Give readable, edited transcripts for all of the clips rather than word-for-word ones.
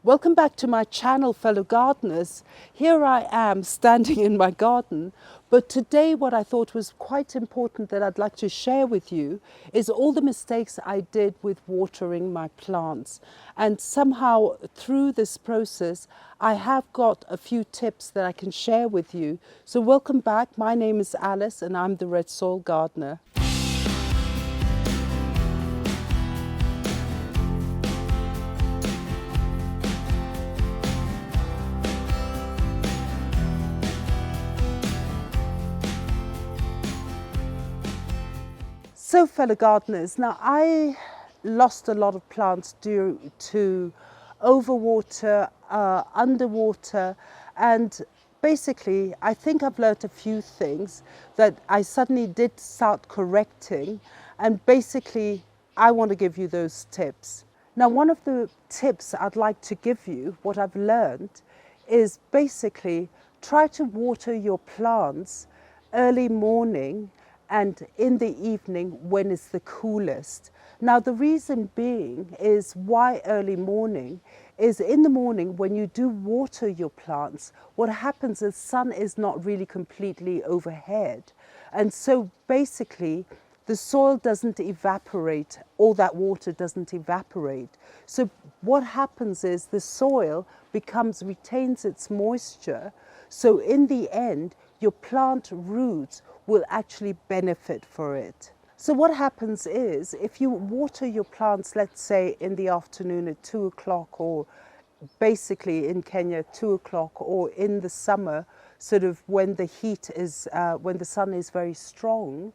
Welcome back to my channel, fellow gardeners. Here I am standing in my garden, but today what I thought was quite important that I'd like to share with you is all the mistakes I did with watering my plants. And somehow through this process, I have got a few tips that I can share with you. So welcome back. My name is Alice and I'm the Red Soil Gardener. So fellow gardeners, now I lost a lot of plants due to overwater, underwater, and basically I think I've learned a few things that I suddenly did start correcting, and basically I want to give you those tips. Now one of the tips I'd like to give you, what I've learned, is basically try to water your plants early morning and in the evening when it's the coolest. Now the reason being is why early morning is in the morning when you do water your plants, what happens is sun is not really completely overhead, and so basically the soil doesn't evaporate, all that water doesn't evaporate. So what happens is the soil retains its moisture, so in the end your plant roots will actually benefit for it. So what happens is if you water your plants, let's say in the afternoon at 2 o'clock, or basically in Kenya 2 o'clock, or in the summer sort of when the heat is, when the sun is very strong,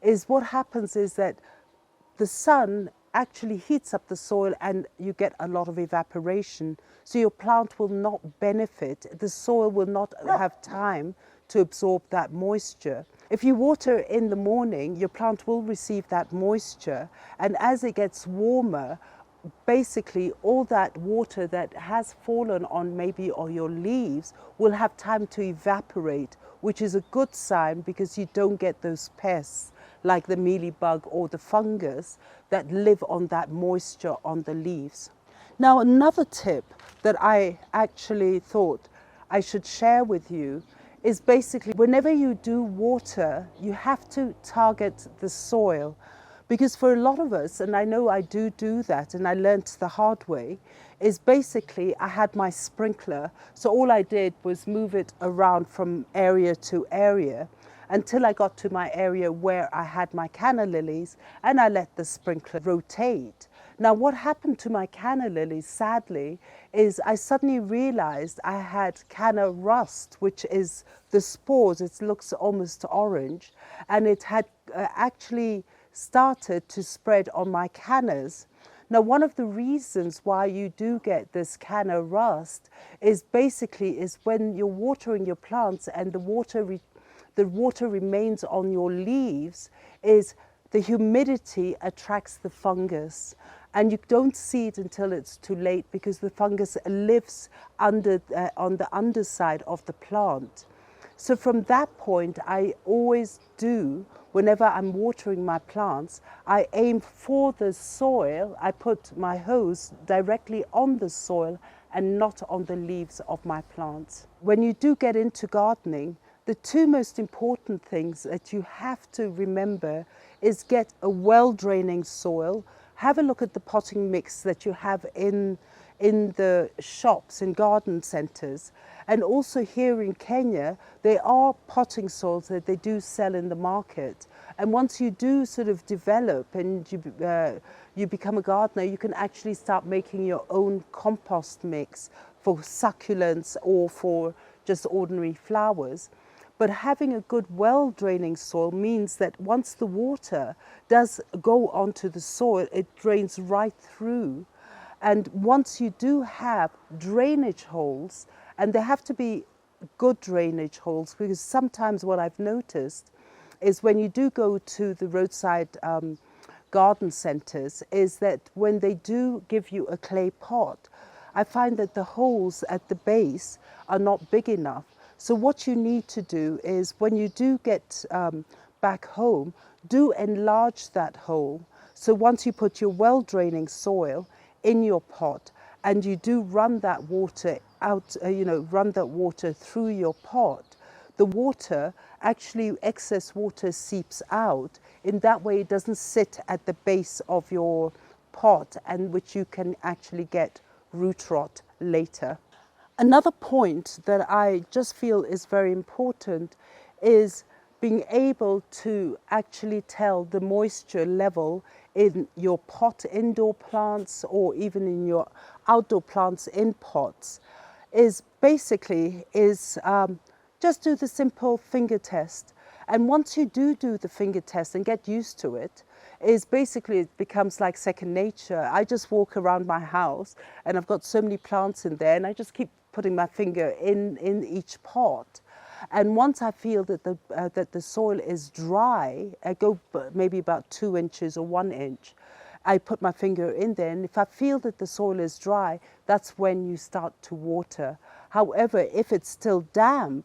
is what happens is that the sun actually heats up the soil and you get a lot of evaporation. So your plant will not benefit, the soil will not have time to absorb that moisture. If you water in the morning, your plant will receive that moisture, and as it gets warmer, basically all that water that has fallen on maybe on your leaves will have time to evaporate, which is a good sign because you don't get those pests like the mealy bug or the fungus that live on that moisture on the leaves. Now another tip that I actually thought I should share with you is basically whenever you do water, you have to target the soil. Because for a lot of us, and I know I do that, and I learnt the hard way, is basically I had my sprinkler, so all I did was move it around from area to area until I got to my area where I had my canna lilies, and I let the sprinkler rotate. Now what happened to my canna lilies, sadly, is I suddenly realized I had Canna Rust, which is the spores, it looks almost orange, and it had actually started to spread on my cannas. Now one of the reasons why you do get this Canna Rust is basically when you're watering your plants and the water remains on your leaves, is the humidity attracts the fungus, and you don't see it until it's too late because the fungus lives on the underside of the plant. So from that point, I always do, whenever I'm watering my plants, I aim for the soil. I put my hose directly on the soil and not on the leaves of my plants. When you do get into gardening, the two most important things that you have to remember is get a well-draining soil. Have a look at the potting mix that you have in the shops, in garden centres. And also here in Kenya, there are potting soils that they do sell in the market. And once you do sort of develop and you become a gardener, you can actually start making your own compost mix for succulents or for just ordinary flowers. But having a good well-draining soil means that once the water does go onto the soil, it drains right through. And once you do have drainage holes, and they have to be good drainage holes, because sometimes what I've noticed is when you do go to the roadside garden centres, is that when they do give you a clay pot, I find that the holes at the base are not big enough. So what you need to do is when you do get back home, do enlarge that hole. So once you put your well-draining soil in your pot and you do run that water out, run that water through your pot, the water, actually excess water seeps out. In that way, it doesn't sit at the base of your pot, and which you can actually get root rot later. Another point that I just feel is very important is being able to actually tell the moisture level in your pot indoor plants or even in your outdoor plants in pots is just do the simple finger test. And once you do the finger test and get used to it, it becomes like second nature. I just walk around my house and I've got so many plants in there, and I just keep putting my finger in each pot. And once I feel that the soil is dry, I go maybe about 2 inches or 1 inch. I put my finger in there, and if I feel that the soil is dry, that's when you start to water. However, if it's still damp,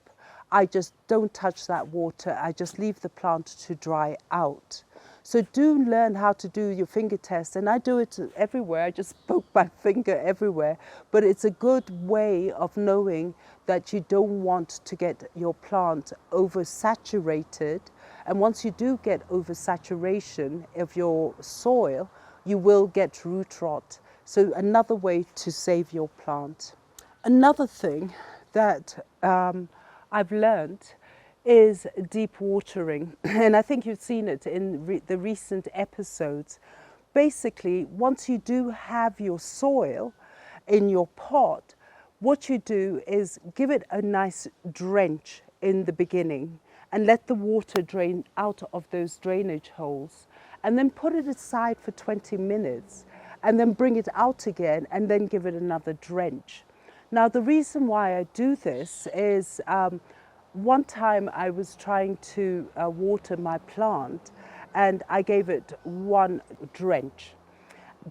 I just don't touch that water. I just leave the plant to dry out. So do learn how to do your finger test, and I do it everywhere. I just poke my finger everywhere, but it's a good way of knowing that you don't want to get your plant oversaturated. And once you do get oversaturation of your soil, you will get root rot. So another way to save your plant. Another thing that I've learned is deep watering, and I think you've seen it in the recent episodes. Basically, once you do have your soil in your pot, what you do is give it a nice drench in the beginning and let the water drain out of those drainage holes, and then put it aside for 20 minutes and then bring it out again and then give it another drench. Now, the reason why I do this is one time I was trying to water my plant and I gave it one drench.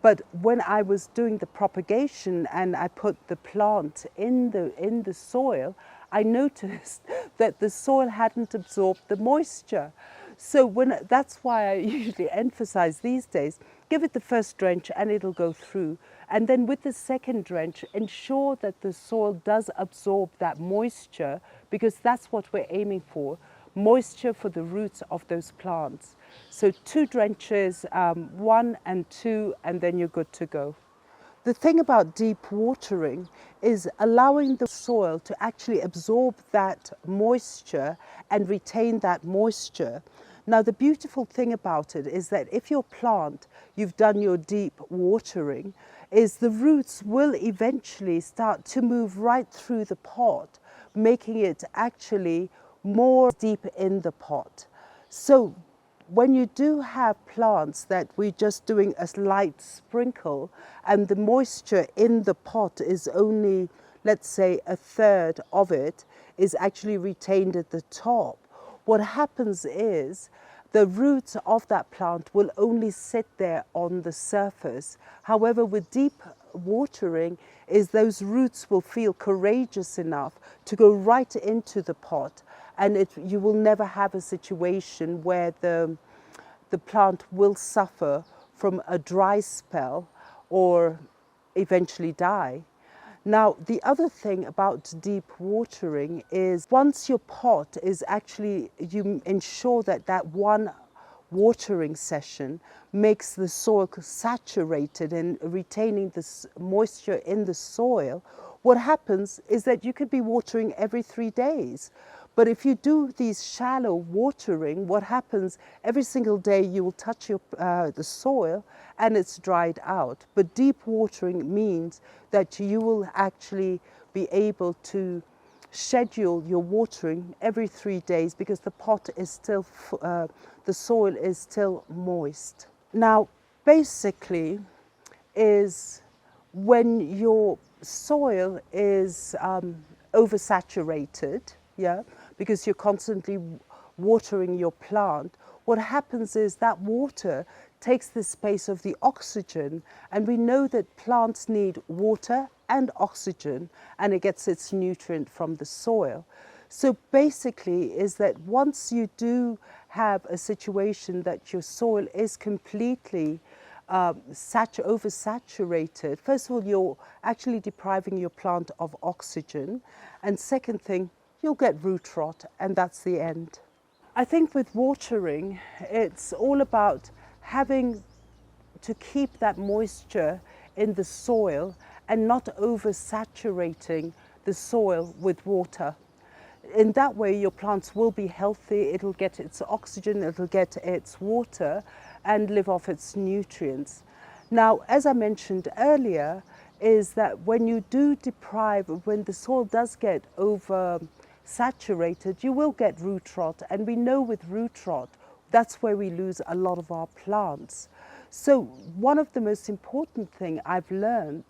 But when I was doing the propagation and I put the plant in the soil, I noticed that the soil hadn't absorbed the moisture. So that's why I usually emphasize these days, give it the first drench and it'll go through. And then with the second drench, ensure that the soil does absorb that moisture, because that's what we're aiming for, moisture for the roots of those plants. So 2 drenches, 1 and 2, and then you're good to go. The thing about deep watering is allowing the soil to actually absorb that moisture and retain that moisture. Now, the beautiful thing about it is that if your plant, you've done your deep watering, is the roots will eventually start to move right through the pot, making it actually more deep in the pot. So when you do have plants that we're just doing a light sprinkle and the moisture in the pot is only, let's say, 1/3 of it is actually retained at the top, what happens is the roots of that plant will only sit there on the surface. However, with deep watering, is those roots will feel courageous enough to go right into the pot, and you will never have a situation where the plant will suffer from a dry spell or eventually die. Now, the other thing about deep watering is once your pot is actually, you ensure that one watering session makes the soil saturated and retaining the moisture in the soil. What happens is that you could be watering every 3 days. But if you do these shallow watering, what happens, every single day you will touch the soil and it's dried out. But deep watering means that you will actually be able to schedule your watering every 3 days, because the pot is still, the soil is still moist. Now, basically is when your soil is oversaturated, because you're constantly watering your plant, what happens is that water takes the space of the oxygen, and we know that plants need water and oxygen, and it gets its nutrient from the soil. So basically is that once you do have a situation that your soil is completely oversaturated, first of all, you're actually depriving your plant of oxygen. And second thing, you'll get root rot, and that's the end. I think with watering, it's all about having to keep that moisture in the soil and not oversaturating the soil with water. In that way, your plants will be healthy, it'll get its oxygen, it'll get its water and live off its nutrients. Now, as I mentioned earlier, is that when you do deprive, when the soil does get oversaturated, you will get root rot. And we know with root rot, that's where we lose a lot of our plants. So one of the most important things I've learned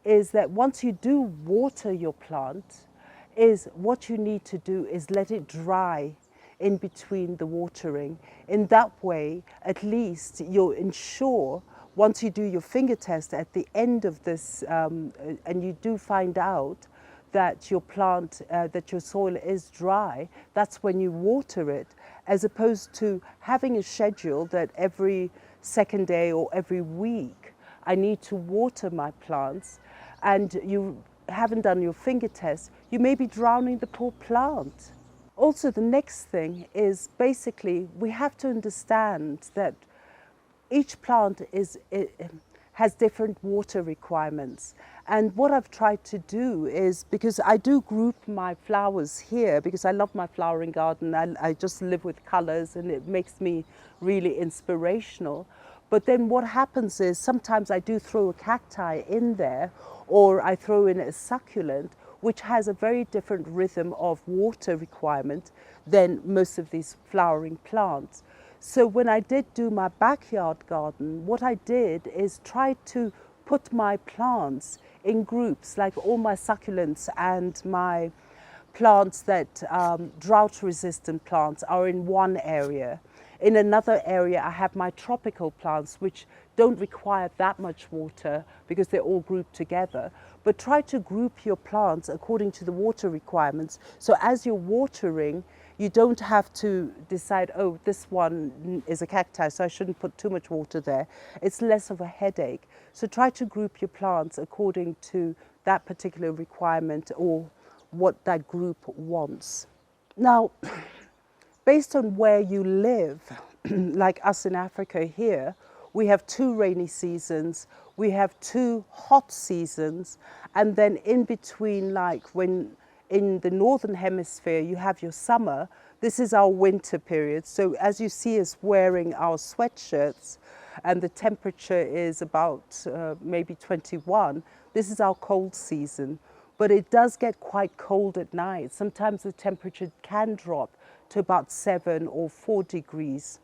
is that once you do water your plant, is what you need to do is let it dry in between the watering. In that way, at least you'll ensure, once you do your finger test at the end of this, and you do find out that your plant, that your soil is dry, that's when you water it, as opposed to having a schedule that every second day or every week I need to water my plants, and you haven't done your finger test, you may be drowning the poor plant. Also, the next thing is basically we have to understand that each plant has different water requirements. And what I've tried to do is, because I do group my flowers here, because I love my flowering garden, I just live with colors and it makes me really inspirational. But then what happens is sometimes I do throw a cacti in there, or I throw in a succulent, which has a very different rhythm of water requirement than most of these flowering plants. So when I did do my backyard garden, what I did is try to put my plants in groups, like all my succulents and my plants that drought-resistant plants are in one area. In another area, I have my tropical plants, which don't require that much water because they're all grouped together. But try to group your plants according to the water requirements. So as you're watering, you don't have to decide, oh, this one is a cacti, so I shouldn't put too much water there. It's less of a headache. So try to group your plants according to that particular requirement or what that group wants. Now, based on where you live, like us in Africa here, we have 2 rainy seasons, we have 2 hot seasons, and then in between, like when in the northern hemisphere you have your summer, this is our winter period. So as you see us wearing our sweatshirts and the temperature is about maybe 21, this is our cold season. But it does get quite cold at night. Sometimes the temperature can drop to about 7 or 4 degrees.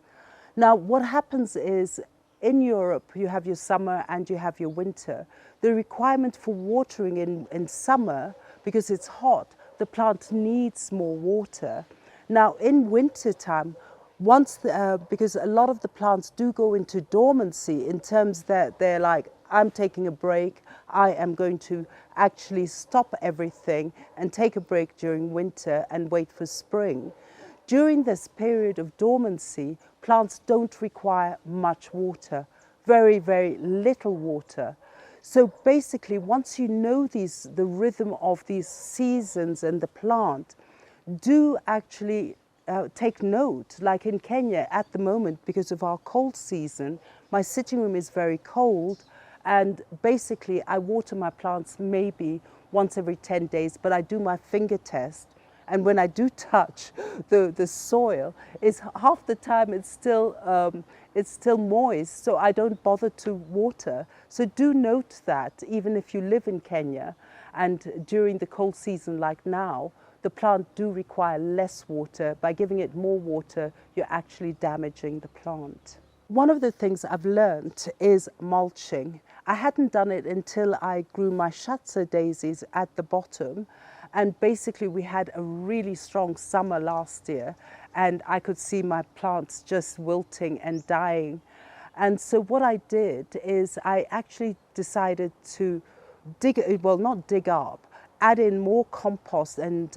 Now, what happens is in Europe, you have your summer and you have your winter. The requirement for watering in summer, because it's hot, the plant needs more water. Now, in winter time, because a lot of the plants do go into dormancy in terms that they're like, I'm taking a break, I am going to actually stop everything and take a break during winter and wait for spring. During this period of dormancy, plants don't require much water, very, very little water. So basically, once you know the rhythm of these seasons and the plant, do actually take note. Like in Kenya at the moment, because of our cold season, my sitting room is very cold, and basically I water my plants maybe once every 10 days, but I do my finger test. And when I do touch the soil, it's half the time it's still moist, so I don't bother to water. So do note that even if you live in Kenya and during the cold season like now, the plant do require less water. By giving it more water, you're actually damaging the plant. One of the things I've learned is mulching. I hadn't done it until I grew my Shatsa daisies at the bottom. And basically we had a really strong summer last year and I could see my plants just wilting and dying. And so what I did is I actually decided to not dig up, add in more compost and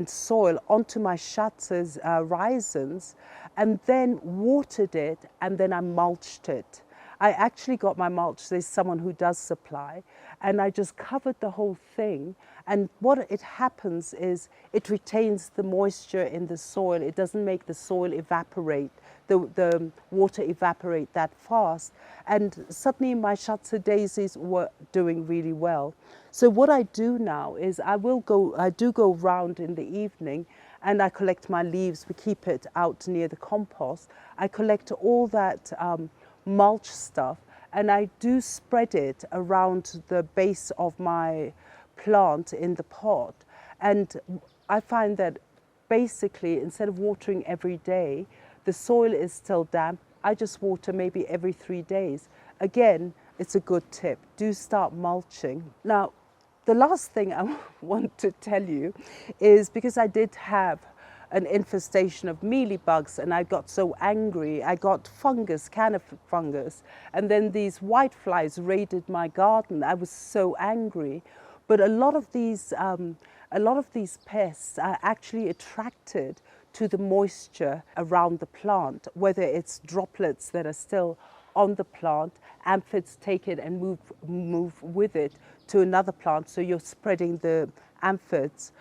soil onto my Shatsa's rhizomes, and then watered it, and then I mulched it. I actually got my mulch, there's someone who does supply, and I just covered the whole thing. And what it happens is it retains the moisture in the soil. It doesn't make the soil evaporate, the water evaporate that fast. And suddenly my Schatze daisies were doing really well. So what I do now is I do go round in the evening and I collect my leaves. We keep it out near the compost. I collect all that mulch stuff and I do spread it around the base of my plant in the pot. And I find that basically instead of watering every day, the soil is still damp. I just water maybe every 3 days. Again, it's a good tip. Do start mulching. Now, the last thing I want to tell you is because I did have an infestation of mealy bugs and I got so angry. I got fungus, canna fungus, and then these white flies raided my garden. I was so angry. But a lot of these pests are actually attracted to the moisture around the plant, whether it's droplets that are still on the plant, aphids take it and move with it to another plant, so you're spreading the aphids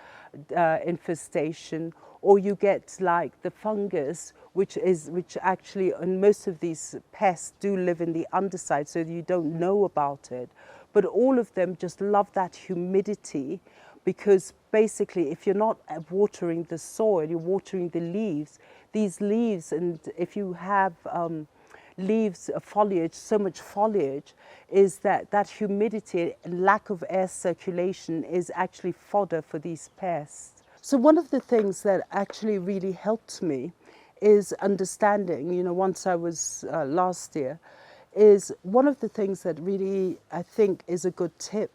infestation, or you get like the fungus, which actually, and most of these pests do live in the underside, so you don't know about it. But all of them just love that humidity, because basically if you're not watering the soil, you're watering the leaves. These leaves, and if you have leaves, foliage, so much foliage, is that humidity and lack of air circulation is actually fodder for these pests. So one of the things that actually really helped me is understanding, once I was last year, is one of the things that really I think is a good tip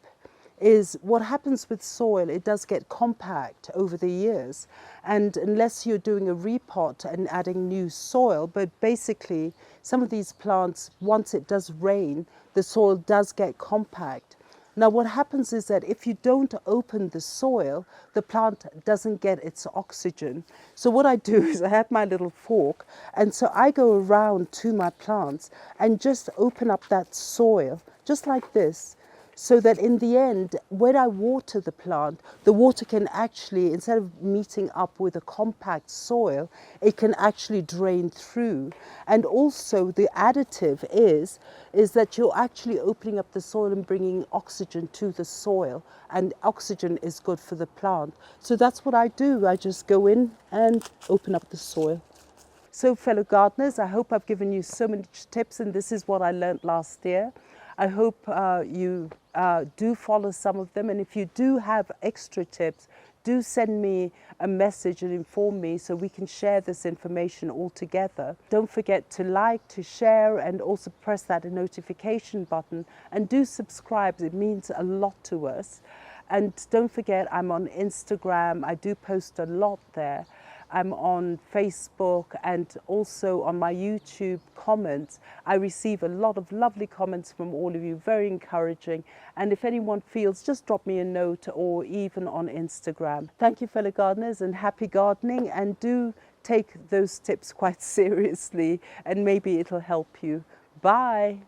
is what happens with soil. It does get compact over the years, and unless you're doing a repot and adding new soil, but basically some of these plants, once it does rain, the soil does get compact. Now what happens is that if you don't open the soil, the plant doesn't get its oxygen. So what I do is I have my little fork, and so I go around to my plants and just open up that soil, just like this, so that in the end, when I water the plant, the water can actually, instead of meeting up with a compact soil, it can actually drain through. And also the additive is that you're actually opening up the soil and bringing oxygen to the soil, and oxygen is good for the plant. So that's what I do. I just go in and open up the soil. So fellow gardeners, I hope I've given you so many tips, and this is what I learned last year. I hope you do follow some of them, and if you do have extra tips, do send me a message and inform me so we can share this information all together. Don't forget to like, to share, and also press that notification button, and do subscribe. It means a lot to us. And don't forget, I'm on Instagram. I do post a lot there. I'm on Facebook and also on my YouTube comments. I receive a lot of lovely comments from all of you, very encouraging. And if anyone feels, just drop me a note, or even on Instagram. Thank you, fellow gardeners, and happy gardening. And do take those tips quite seriously, and maybe it'll help you. Bye.